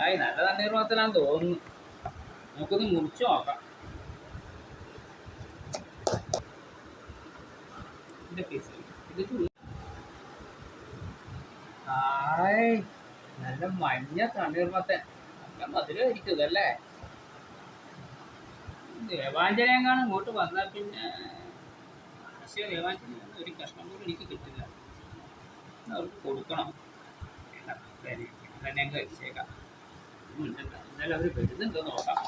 ആയി നല്ല തണ്ണീർമത്തനാന്ന് തോന്നുന്നു. നമുക്കൊന്ന് മുറിച്ച് നോക്കാം. ആയ് നല്ല മഞ്ഞ തണ്ണീർമത്തൻ, നല്ല മധുരമായിരിക്കും ഇതല്ലേ. ദേവാഞ്ജനെങ്ങാനും ഇങ്ങോട്ട് വന്നാൽ പിന്നെ ദേവാഞ്ജന ഒരു കഷ്ണം പോലും എനിക്ക് കിട്ടില്ല. അവർക്ക് കൊടുക്കണം. തന്നെ അങ്ങ് കഴിച്ചേക്കാം. എന്നാലും അവർ വരുന്നുണ്ടോ നോക്കാം.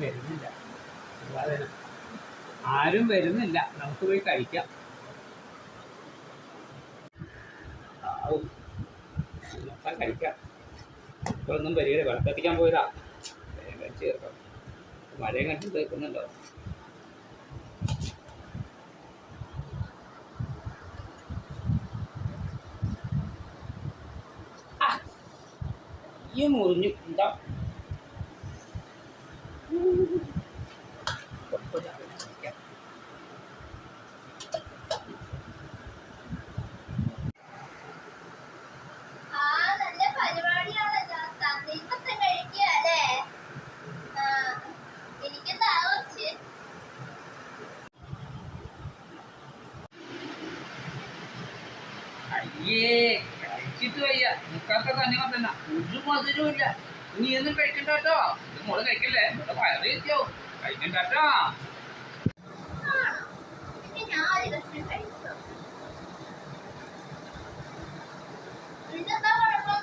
വരുന്നില്ല, ആരും വരുന്നില്ല. നമുക്ക് പോയി കഴിക്കാം. കഴിക്കാം. ഇപ്പൊ ഒന്നും പരിപാടി വെള്ളത്തെത്തിക്കാൻ പോയതാ. കഴിച്ച് ചേർക്കാം. മഴയും കണ്ടു തീർക്കുന്നുണ്ടോ? ഈ മുറിഞ്ഞു എന്താ അയ്യേ കഴിച്ചിട്ട് വയ്യ. നിൽക്കാത്ത തണ്ണിമത്തല്ല, ഒരു മധുരമില്ല. നീ ഒന്നും കഴിക്കണ്ട കേട്ടോ. ഇത് മോള് കഴിക്കല്ലേ, ഇവിടെ വയറ് എത്തിയാവും. കഴിക്കണ്ട കേട്ടോ. ഇതെന്താ കുഴപ്പം?